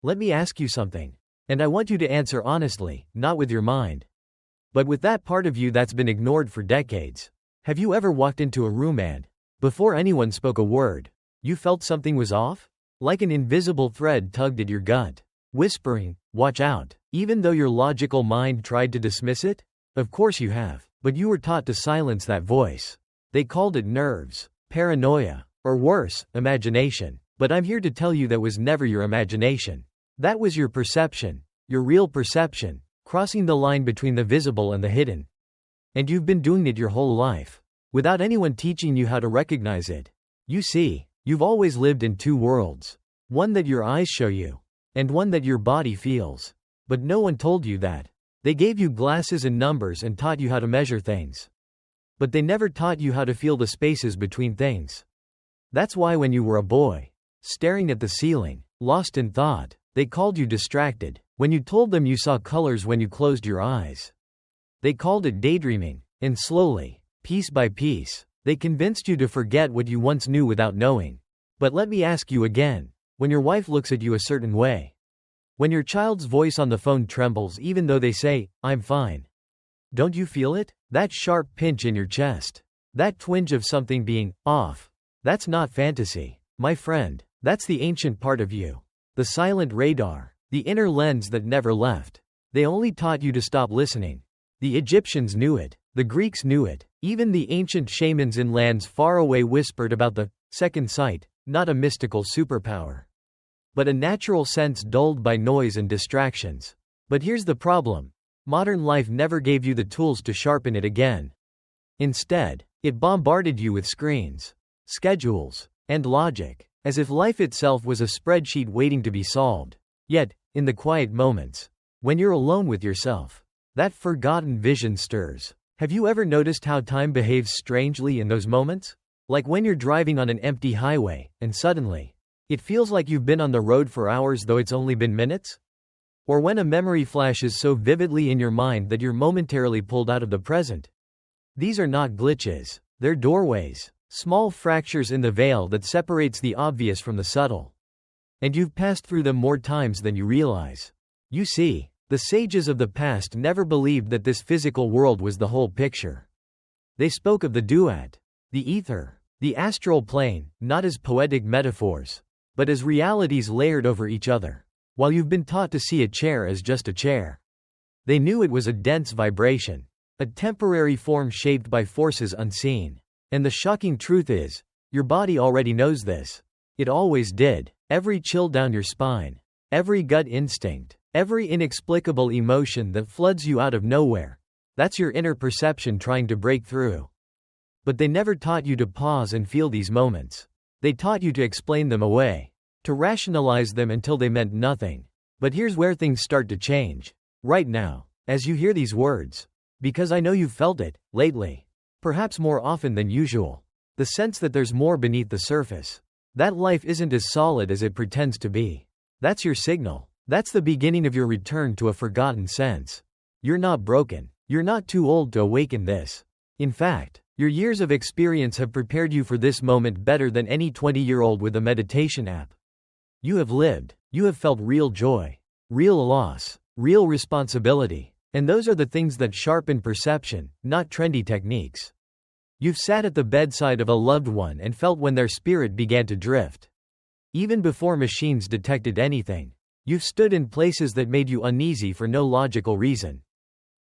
Let me ask you something. And I want you to answer honestly, not with your mind, but with that part of you that's been ignored for decades. Have you ever walked into a room and, before anyone spoke a word, you felt something was off? Like an invisible thread tugged at your gut, whispering, "Watch out," even though your logical mind tried to dismiss it? Of course you have, but you were taught to silence that voice. They called it nerves, paranoia, or worse, imagination. But I'm here to tell you that was never your imagination. That was your perception, your real perception, crossing the line between the visible and the hidden. And you've been doing it your whole life, without anyone teaching you how to recognize it. You see, you've always lived in two worlds. One that your eyes show you, and one that your body feels. But no one told you that. They gave you glasses and numbers and taught you how to measure things. But they never taught you how to feel the spaces between things. That's why when you were a boy, staring at the ceiling, lost in thought, they called you distracted. When you told them you saw colors when you closed your eyes, they called it daydreaming. And slowly, piece by piece, they convinced you to forget what you once knew without knowing. But let me ask you again, when your wife looks at you a certain way, when your child's voice on the phone trembles even though they say, "I'm fine," don't you feel it? That sharp pinch in your chest, that twinge of something being off. That's not fantasy, my friend. That's the ancient part of you. The silent radar, the inner lens that never left. They only taught you to stop listening. The Egyptians knew it. The Greeks knew it. Even the ancient shamans in lands far away whispered about the second sight, not a mystical superpower, but a natural sense dulled by noise and distractions. But here's the problem. Modern life never gave you the tools to sharpen it again. Instead, it bombarded you with screens, schedules, and logic, as if life itself was a spreadsheet waiting to be solved. Yet, in the quiet moments, when you're alone with yourself, that forgotten vision stirs. Have you ever noticed how time behaves strangely in those moments? Like when you're driving on an empty highway, and suddenly, it feels like you've been on the road for hours though it's only been minutes? Or when a memory flashes so vividly in your mind that you're momentarily pulled out of the present. These are not glitches, they're doorways. Small fractures in the veil that separates the obvious from the subtle. And you've passed through them more times than you realize. You see, the sages of the past never believed that this physical world was the whole picture. They spoke of the duat, the ether, the astral plane, not as poetic metaphors, but as realities layered over each other. While you've been taught to see a chair as just a chair, they knew it was a dense vibration, a temporary form shaped by forces unseen. And the shocking truth is, your body already knows this. It always did. Every chill down your spine, every gut instinct, every inexplicable emotion that floods you out of nowhere. That's your inner perception trying to break through. But they never taught you to pause and feel these moments. They taught you to explain them away, to rationalize them until they meant nothing. But here's where things start to change. Right now, as you hear these words, because I know you've felt it, lately. Perhaps more often than usual. The sense that there's more beneath the surface. That life isn't as solid as it pretends to be. That's your signal. That's the beginning of your return to a forgotten sense. You're not broken. You're not too old to awaken this. In fact, your years of experience have prepared you for this moment better than any 20-year-old with a meditation app. You have lived. You have felt real joy, real loss, real responsibility. And those are the things that sharpen perception, not trendy techniques. You've sat at the bedside of a loved one and felt when their spirit began to drift. Even before machines detected anything. You've stood in places that made you uneasy for no logical reason.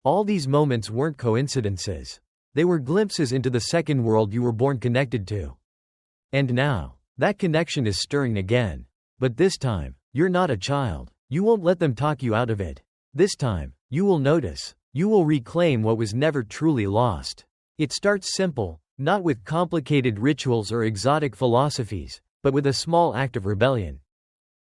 All these moments weren't coincidences. They were glimpses into the second world you were born connected to. And now, that connection is stirring again. But this time, you're not a child. You won't let them talk you out of it. This time, you will notice. You will reclaim what was never truly lost. It starts simple, not with complicated rituals or exotic philosophies, but with a small act of rebellion.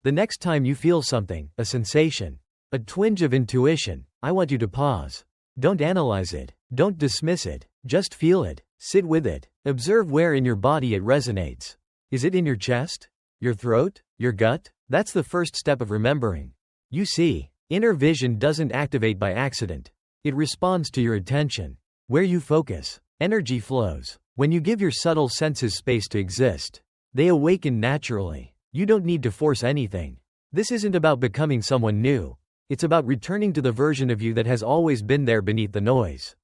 The next time you feel something, a sensation, a twinge of intuition, I want you to pause. Don't analyze it. Don't dismiss it. Just feel it. Sit with it. Observe where in your body it resonates. Is it in your chest? Your throat? Your gut? That's the first step of remembering. You see, inner vision doesn't activate by accident. It responds to your attention. Where you focus, energy flows. When you give your subtle senses space to exist, they awaken naturally. You don't need to force anything. This isn't about becoming someone new. It's about returning to the version of you that has always been there beneath the noise.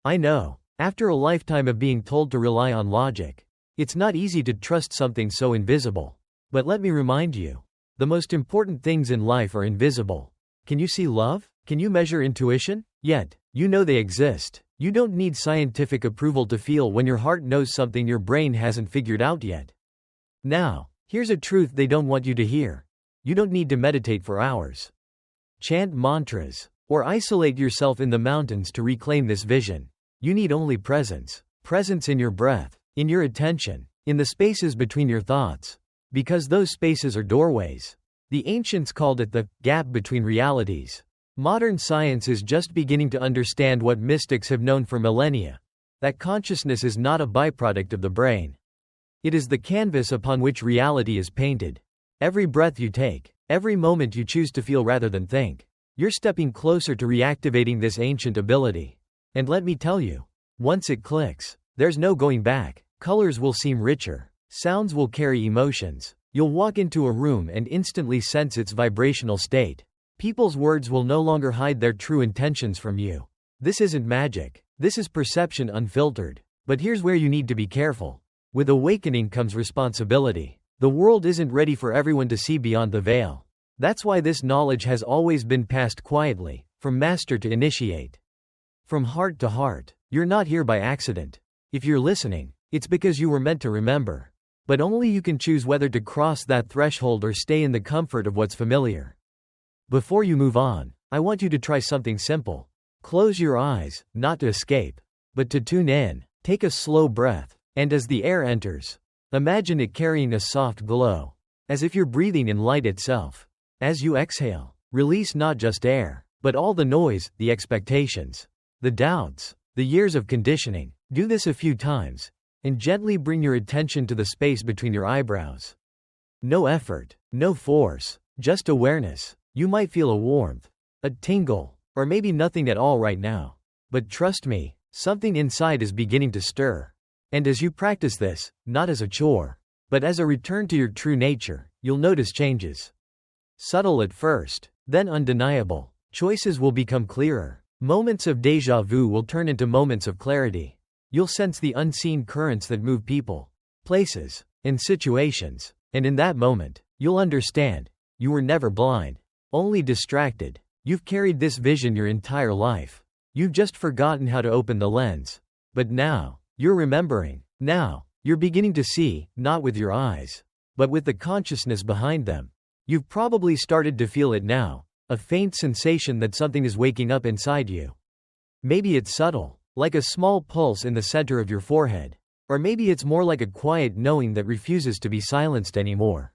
I know, after a lifetime of being told to rely on logic, it's not easy to trust something so invisible. But let me remind you, the most important things in life are invisible. Can you see love? Can you measure intuition? Yet, you know they exist. You don't need scientific approval to feel when your heart knows something your brain hasn't figured out yet. Now, here's a truth they don't want you to hear. You don't need to meditate for hours, chant mantras, or isolate yourself in the mountains to reclaim this vision. You need only presence. Presence in your breath, in your attention, in the spaces between your thoughts. Because those spaces are doorways. The ancients called it the gap between realities. Modern science is just beginning to understand what mystics have known for millennia, that consciousness is not a byproduct of the brain. It is the canvas upon which reality is painted. Every breath you take, every moment you choose to feel rather than think, you're stepping closer to reactivating this ancient ability. And let me tell you, once it clicks, there's no going back. Colors will seem richer. Sounds will carry emotions. You'll walk into a room and instantly sense its vibrational state. People's words will no longer hide their true intentions from you. This isn't magic. This is perception unfiltered. But here's where you need to be careful. With awakening comes responsibility. The world isn't ready for everyone to see beyond the veil. That's why this knowledge has always been passed quietly, from master to initiate. From heart to heart. You're not here by accident. If you're listening, it's because you were meant to remember. But only you can choose whether to cross that threshold or stay in the comfort of what's familiar. Before you move on, I want you to try something simple. Close your eyes, not to escape, but to tune in. Take a slow breath, and as the air enters, imagine it carrying a soft glow, as if you're breathing in light itself. As you exhale, release not just air, but all the noise, the expectations, the doubts, the years of conditioning. Do this a few times, and gently bring your attention to the space between your eyebrows. No effort, no force, just awareness. You might feel a warmth, a tingle, or maybe nothing at all right now. But trust me, something inside is beginning to stir. And as you practice this, not as a chore, but as a return to your true nature, you'll notice changes. Subtle at first, then undeniable. Choices will become clearer. Moments of déjà vu will turn into moments of clarity. You'll sense the unseen currents that move people, places, and situations. And in that moment, you'll understand. You were never blind. Only distracted. You've carried this vision your entire life. You've just forgotten how to open the lens. But now, you're remembering. Now, you're beginning to see, not with your eyes, but with the consciousness behind them. You've probably started to feel it now, a faint sensation that something is waking up inside you. Maybe it's subtle, like a small pulse in the center of your forehead. Or maybe it's more like a quiet knowing that refuses to be silenced anymore.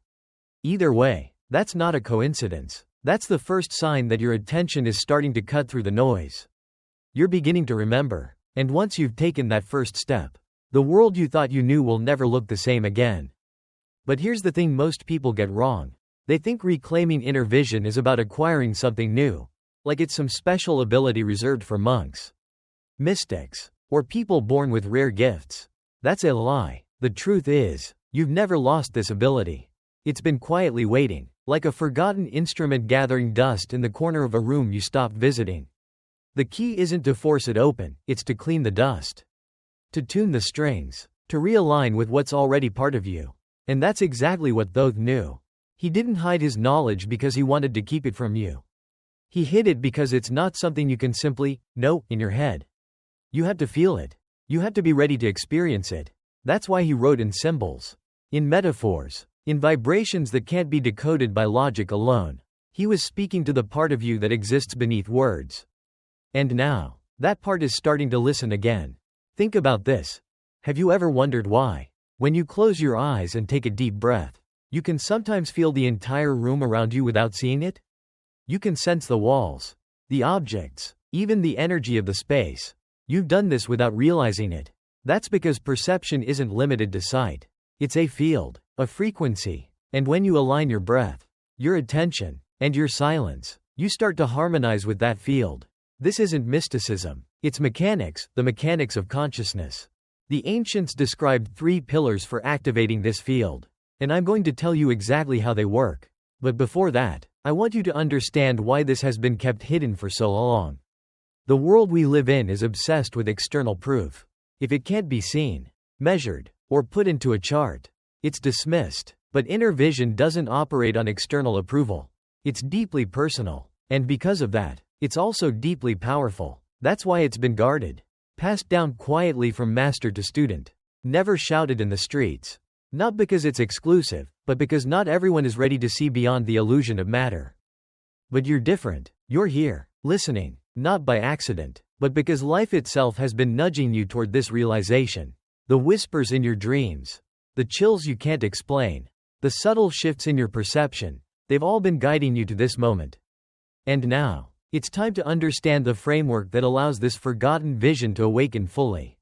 Either way, that's not a coincidence. That's the first sign that your attention is starting to cut through the noise. You're beginning to remember. And once you've taken that first step, the world you thought you knew will never look the same again. But here's the thing most people get wrong. They think reclaiming inner vision is about acquiring something new, like it's some special ability reserved for monks, mystics, or people born with rare gifts. That's a lie. The truth is, you've never lost this ability. It's been quietly waiting, like a forgotten instrument gathering dust in the corner of a room you stopped visiting. The key isn't to force it open, it's to clean the dust, to tune the strings, to realign with what's already part of you. And that's exactly what Thoth knew. He didn't hide his knowledge because he wanted to keep it from you. He hid it because it's not something you can simply know in your head. You have to feel it. You have to be ready to experience it. That's why he wrote in symbols, in metaphors, in vibrations that can't be decoded by logic alone. He was speaking to the part of you that exists beneath words. And now, that part is starting to listen again. Think about this. Have you ever wondered why, when you close your eyes and take a deep breath, you can sometimes feel the entire room around you without seeing it? You can sense the walls, the objects, even the energy of the space. You've done this without realizing it. That's because perception isn't limited to sight. It's a field, a frequency. And when you align your breath, your attention, and your silence, you start to harmonize with that field. This isn't mysticism. It's mechanics, the mechanics of consciousness. The ancients described 3 pillars for activating this field. And I'm going to tell you exactly how they work. But before that, I want you to understand why this has been kept hidden for so long. The world we live in is obsessed with external proof. If it can't be seen, measured, or put into a chart, it's dismissed. But inner vision doesn't operate on external approval. It's deeply personal. And because of that, it's also deeply powerful. That's why it's been guarded. Passed down quietly from master to student. Never shouted in the streets. Not because it's exclusive, but because not everyone is ready to see beyond the illusion of matter. But you're different. You're here, listening, not by accident, but because life itself has been nudging you toward this realization. The whispers in your dreams, the chills you can't explain, the subtle shifts in your perception, they've all been guiding you to this moment. And now, it's time to understand the framework that allows this forgotten vision to awaken fully.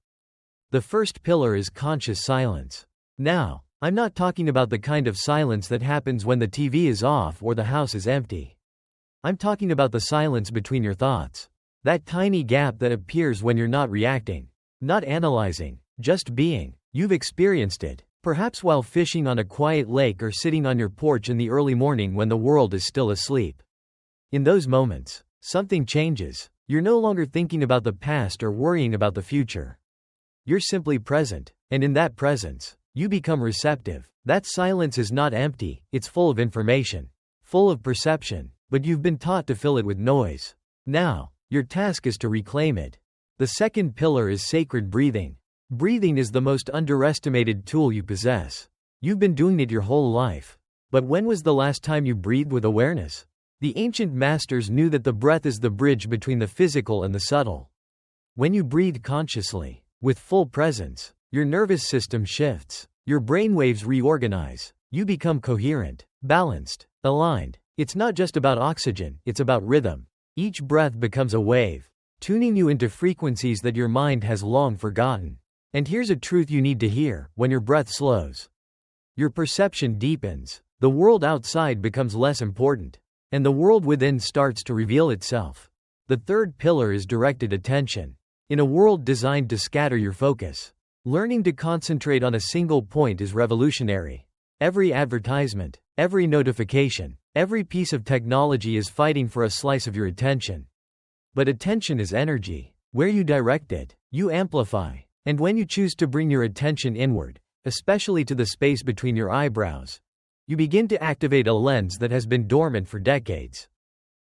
The first pillar is conscious silence. Now, I'm not talking about the kind of silence that happens when the TV is off or the house is empty. I'm talking about the silence between your thoughts. That tiny gap that appears when you're not reacting, not analyzing, just being. You've experienced it, perhaps while fishing on a quiet lake or sitting on your porch in the early morning when the world is still asleep. In those moments, something changes. You're no longer thinking about the past or worrying about the future. You're simply present, and in that presence, you become receptive. That silence is not empty, it's full of information, full of perception, but you've been taught to fill it with noise. Now, your task is to reclaim it. The second pillar is sacred breathing. Breathing is the most underestimated tool you possess. You've been doing it your whole life. But when was the last time you breathed with awareness? The ancient masters knew that the breath is the bridge between the physical and the subtle. When you breathe consciously, with full presence, your nervous system shifts, your brainwaves reorganize, you become coherent, balanced, aligned. It's not just about oxygen, it's about rhythm. Each breath becomes a wave, tuning you into frequencies that your mind has long forgotten. And here's a truth you need to hear: when your breath slows, your perception deepens, the world outside becomes less important, and the world within starts to reveal itself. The third pillar is directed attention. In a world designed to scatter your focus, learning to concentrate on a single point is revolutionary. Every advertisement, every notification, every piece of technology is fighting for a slice of your attention. But attention is energy. Where you direct it, you amplify. And when you choose to bring your attention inward, especially to the space between your eyebrows, you begin to activate a lens that has been dormant for decades.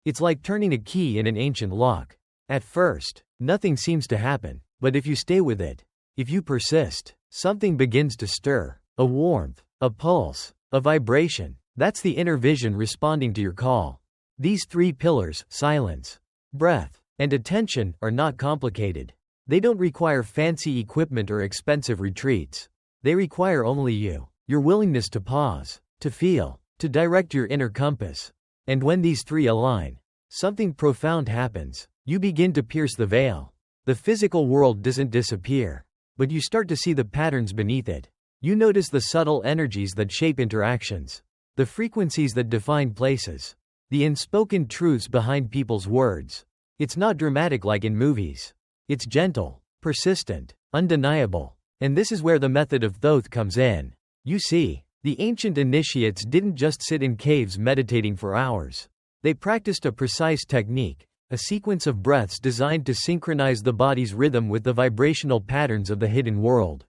It's like turning a key in an ancient lock. At first, nothing seems to happen, but if you stay with it, if you persist, something begins to stir. A warmth, a pulse, a vibration. That's the inner vision responding to your call. These three pillars, silence, breath, and attention, are not complicated. They don't require fancy equipment or expensive retreats. They require only you, your willingness to pause, to feel, to direct your inner compass. And when these three align, something profound happens. You begin to pierce the veil. The physical world doesn't disappear, but you start to see the patterns beneath it. You notice the subtle energies that shape interactions, the frequencies that define places, the unspoken truths behind people's words. It's not dramatic like in movies. It's gentle, persistent, undeniable. And this is where the method of Thoth comes in. You see, the ancient initiates didn't just sit in caves meditating for hours. They practiced a precise technique, a sequence of breaths designed to synchronize the body's rhythm with the vibrational patterns of the hidden world.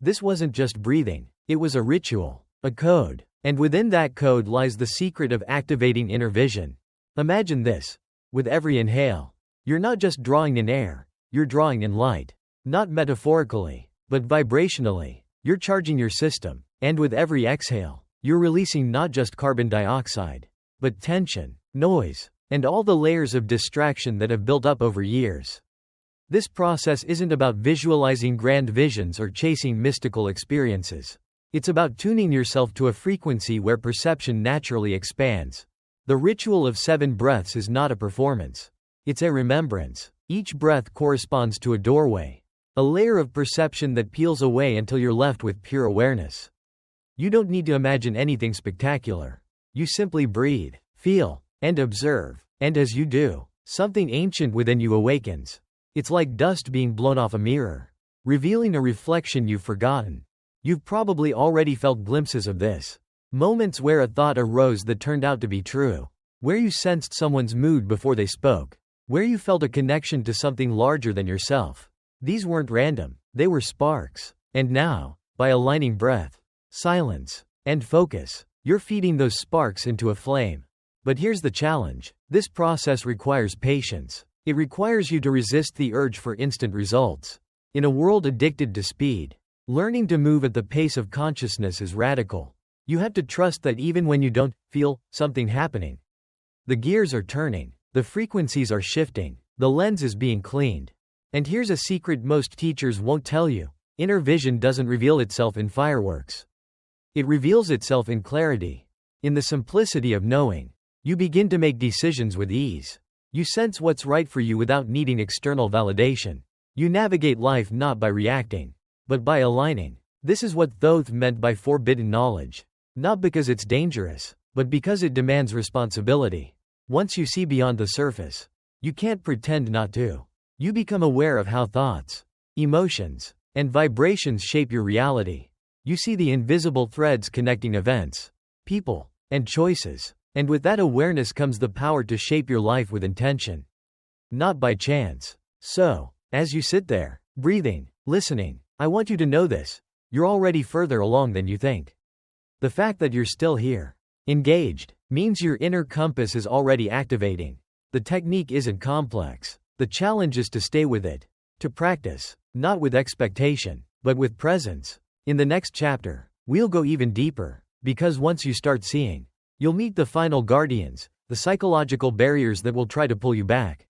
This wasn't just breathing, it was a ritual, a code. And within that code lies the secret of activating inner vision. Imagine this. With every inhale, you're not just drawing in air, you're drawing in light. Not metaphorically, but vibrationally. You're charging your system. And with every exhale, you're releasing not just carbon dioxide, but tension, noise, and all the layers of distraction that have built up over years. This process isn't about visualizing grand visions or chasing mystical experiences. It's about tuning yourself to a frequency where perception naturally expands. The ritual of 7 breaths is not a performance. It's a remembrance. Each breath corresponds to a doorway, a layer of perception that peels away until you're left with pure awareness. You don't need to imagine anything spectacular. You simply breathe, feel, and observe. And as you do, something ancient within you awakens. It's like dust being blown off a mirror, revealing a reflection you've forgotten. You've probably already felt glimpses of this. Moments where a thought arose that turned out to be true. Where you sensed someone's mood before they spoke. Where you felt a connection to something larger than yourself. These weren't random, they were sparks. And now, by aligning breath, silence, and focus, you're feeding those sparks into a flame. But here's the challenge. This process requires patience. It requires you to resist the urge for instant results. In a world addicted to speed, learning to move at the pace of consciousness is radical. You have to trust that even when you don't feel something happening, the gears are turning, the frequencies are shifting, the lens is being cleaned. And here's a secret most teachers won't tell you. Inner vision doesn't reveal itself in fireworks. It reveals itself in clarity. In the simplicity of knowing. You begin to make decisions with ease. You sense what's right for you without needing external validation. You navigate life not by reacting, but by aligning. This is what Thoth meant by forbidden knowledge. Not because it's dangerous, but because it demands responsibility. Once you see beyond the surface, you can't pretend not to. You become aware of how thoughts, emotions, and vibrations shape your reality. You see the invisible threads connecting events, people, and choices. And with that awareness comes the power to shape your life with intention. Not by chance. So, as you sit there, breathing, listening, I want you to know this. You're already further along than you think. The fact that you're still here, engaged, means your inner compass is already activating. The technique isn't complex. The challenge is to stay with it. To practice, not with expectation, but with presence. In the next chapter, we'll go even deeper, because once you start seeing, you'll meet the final guardians, the psychological barriers that will try to pull you back.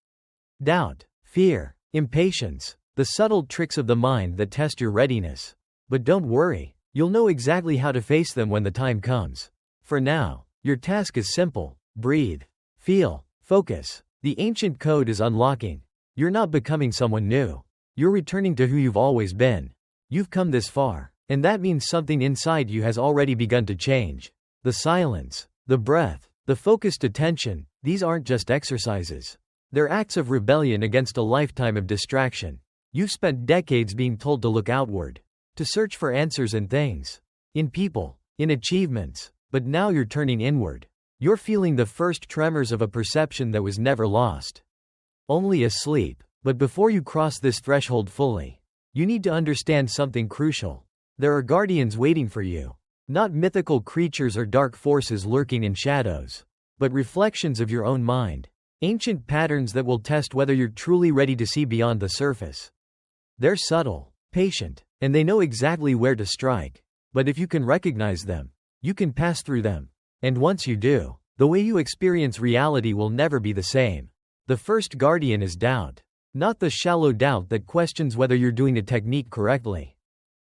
Doubt, fear, impatience, the subtle tricks of the mind that test your readiness. But don't worry, you'll know exactly how to face them when the time comes. For now, your task is simple: breathe, feel, focus. The ancient code is unlocking. You're not becoming someone new. You're returning to who you've always been. You've come this far, and that means something inside you has already begun to change. The silence, the breath, the focused attention, these aren't just exercises. They're acts of rebellion against a lifetime of distraction. You've spent decades being told to look outward, to search for answers in things, in people, in achievements, but now you're turning inward. You're feeling the first tremors of a perception that was never lost, only asleep. But before you cross this threshold fully, you need to understand something crucial. There are guardians waiting for you. Not mythical creatures or dark forces lurking in shadows, but reflections of your own mind. Ancient patterns that will test whether you're truly ready to see beyond the surface. They're subtle, patient, and they know exactly where to strike. But if you can recognize them, you can pass through them. And once you do, the way you experience reality will never be the same. The first guardian is doubt. Not the shallow doubt that questions whether you're doing a technique correctly.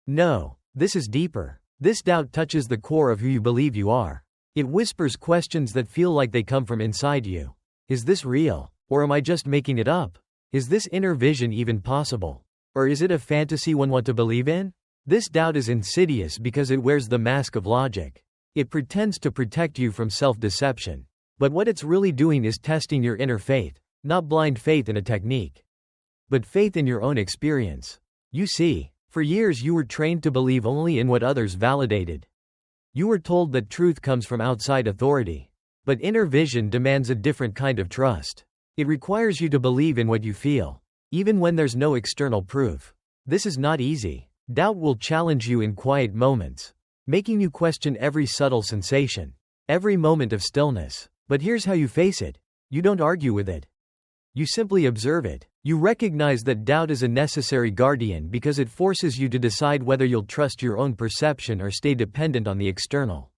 No, this is deeper. This doubt touches the core of who you believe you are. It whispers questions that feel like they come from inside you. Is this real? Or am I just making it up? Is this inner vision even possible? Or is it a fantasy one wants to believe in? This doubt is insidious because it wears the mask of logic. It pretends to protect you from self-deception. But what it's really doing is testing your inner faith, not blind faith in a technique, but faith in your own experience. You see, for years you were trained to believe only in what others validated. You were told that truth comes from outside authority. But inner vision demands a different kind of trust. It requires you to believe in what you feel, even when there's no external proof. This is not easy. Doubt will challenge you in quiet moments, making you question every subtle sensation, every moment of stillness. But here's how you face it. You don't argue with it. You simply observe it. You recognize that doubt is a necessary guardian because it forces you to decide whether you'll trust your own perception or stay dependent on the external.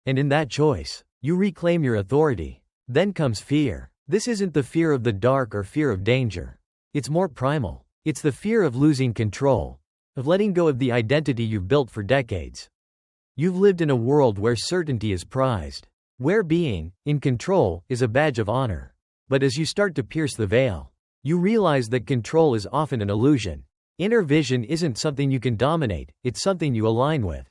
And in that choice, you reclaim your authority. Then comes fear. This isn't the fear of the dark or fear of danger. It's more primal. It's the fear of losing control, of letting go of the identity you've built for decades. You've lived in a world where certainty is prized, where being in control is a badge of honor. But as you start to pierce the veil, you realize that control is often an illusion. Inner vision isn't something you can dominate, it's something you align with.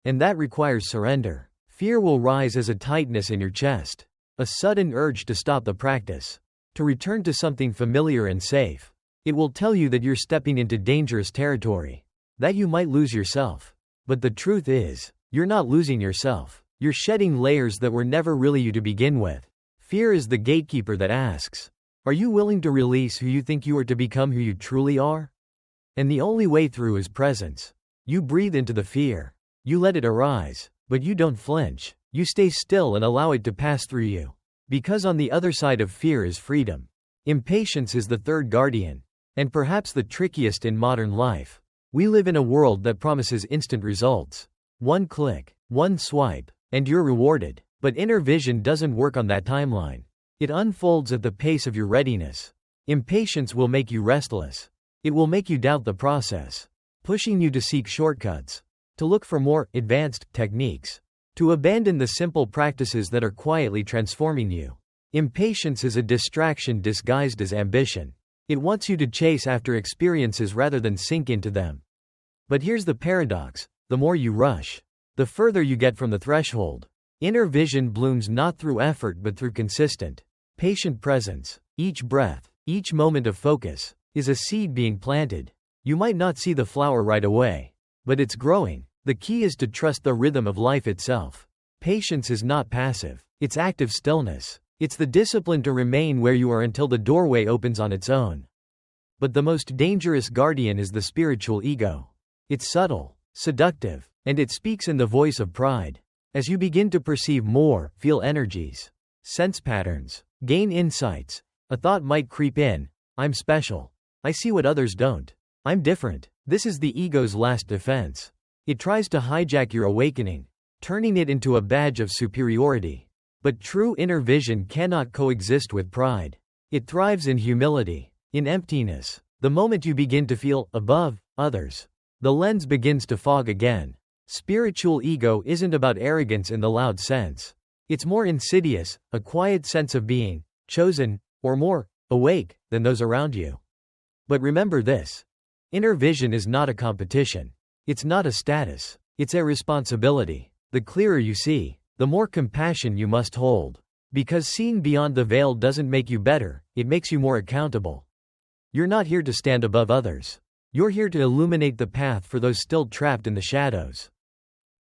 And that requires surrender. Fear will rise as a tightness in your chest, a sudden urge to stop the practice, to return to something familiar and safe. It will tell you that you're stepping into dangerous territory, that you might lose yourself. But the truth is, you're not losing yourself. You're shedding layers that were never really you to begin with. Fear is the gatekeeper that asks, are you willing to release who you think you are to become who you truly are? And the only way through is presence. You breathe into the fear. You let it arise, but you don't flinch. You stay still and allow it to pass through you. Because on the other side of fear is freedom. Impatience is the third guardian, and perhaps the trickiest in modern life. We live in a world that promises instant results. One click, one swipe, and you're rewarded. But inner vision doesn't work on that timeline. It unfolds at the pace of your readiness. Impatience will make you restless. It will make you doubt the process, pushing you to seek shortcuts, to look for more advanced techniques, to abandon the simple practices that are quietly transforming you. Impatience is a distraction disguised as ambition. It wants you to chase after experiences rather than sink into them. But here's the paradox: the more you rush, the further you get from the threshold. Inner vision blooms not through effort but through consistent, patient presence. Each breath, each moment of focus, is a seed being planted. You might not see the flower right away, but it's growing. The key is to trust the rhythm of life itself. Patience is not passive, it's active stillness. It's the discipline to remain where you are until the doorway opens on its own. But the most dangerous guardian is the spiritual ego. It's subtle, seductive, and it speaks in the voice of pride. As you begin to perceive more, feel energies, sense patterns, gain insights, a thought might creep in: I'm special. I see what others don't. I'm different. This is the ego's last defense. It tries to hijack your awakening, turning it into a badge of superiority. But true inner vision cannot coexist with pride. It thrives in humility, in emptiness. The moment you begin to feel above others, the lens begins to fog again. Spiritual ego isn't about arrogance in the loud sense. It's more insidious, a quiet sense of being chosen, or more awake, than those around you. But remember this: inner vision is not a competition. It's not a status. It's a responsibility. The clearer you see, the more compassion you must hold. Because seeing beyond the veil doesn't make you better, it makes you more accountable. You're not here to stand above others. You're here to illuminate the path for those still trapped in the shadows.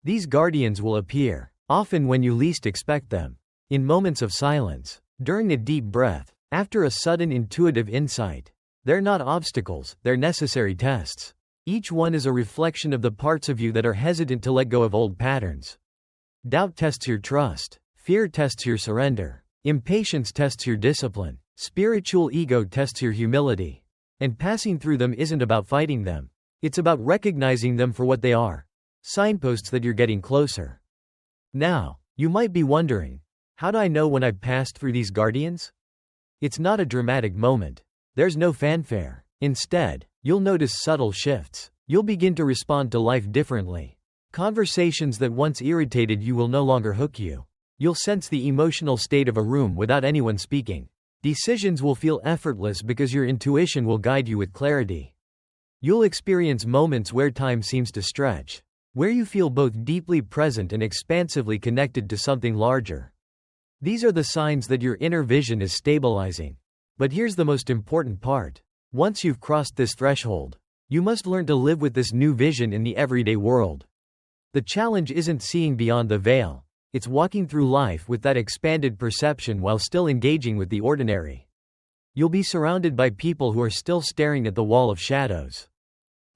These guardians will appear, often when you least expect them. In moments of silence, during a deep breath, after a sudden intuitive insight. They're not obstacles, they're necessary tests. Each one is a reflection of the parts of you that are hesitant to let go of old patterns. Doubt tests your trust. Fear tests your surrender. Impatience tests your discipline. Spiritual ego tests your humility. And passing through them isn't about fighting them. It's about recognizing them for what they are. Signposts that you're getting closer. Now, you might be wondering, how do I know when I've passed through these guardians? It's not a dramatic moment. There's no fanfare. Instead, you'll notice subtle shifts. You'll begin to respond to life differently. Conversations that once irritated you will no longer hook you. You'll sense the emotional state of a room without anyone speaking. Decisions will feel effortless because your intuition will guide you with clarity. You'll experience moments where time seems to stretch, where you feel both deeply present and expansively connected to something larger. These are the signs that your inner vision is stabilizing. But here's the most important part. Once you've crossed this threshold, you must learn to live with this new vision in the everyday world. The challenge isn't seeing beyond the veil. It's walking through life with that expanded perception while still engaging with the ordinary. You'll be surrounded by people who are still staring at the wall of shadows.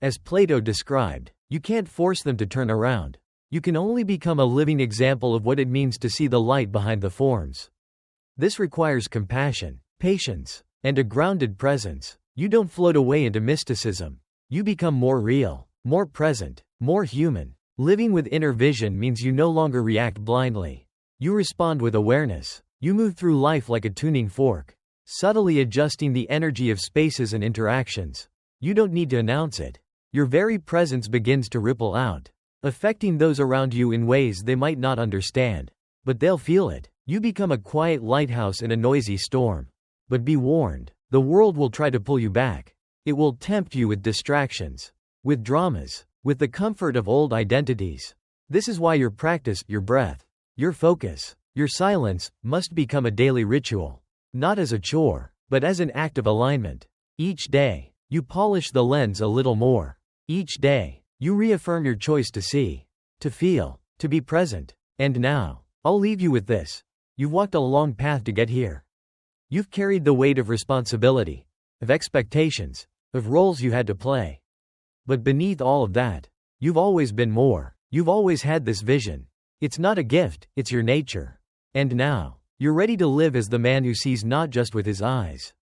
As Plato described, you can't force them to turn around. You can only become a living example of what it means to see the light behind the forms. This requires compassion, patience, and a grounded presence. You don't float away into mysticism. You become more real, more present, more human. Living with inner vision means you no longer react blindly. You respond with awareness. You move through life like a tuning fork, subtly adjusting the energy of spaces and interactions. You don't need to announce it. Your very presence begins to ripple out, affecting those around you in ways they might not understand. But they'll feel it. You become a quiet lighthouse in a noisy storm. But be warned, the world will try to pull you back. It will tempt you with distractions, with dramas, with the comfort of old identities. This is why your practice, your breath, your focus, your silence, must become a daily ritual. Not as a chore, but as an act of alignment. Each day, you polish the lens a little more. Each day, you reaffirm your choice to see, to feel, to be present. And now, I'll leave you with this. You've walked a long path to get here. You've carried the weight of responsibility, of expectations, of roles you had to play. But beneath all of that, you've always been more. You've always had this vision. It's not a gift, it's your nature. And now, you're ready to live as the man who sees not just with his eyes,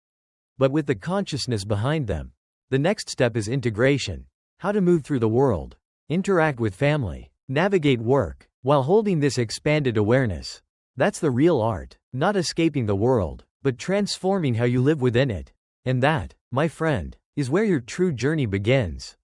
but with the consciousness behind them. The next step is integration. How to move through the world, interact with family, navigate work, while holding this expanded awareness. That's the real art, not escaping the world, but transforming how you live within it. And that, my friend, is where your true journey begins.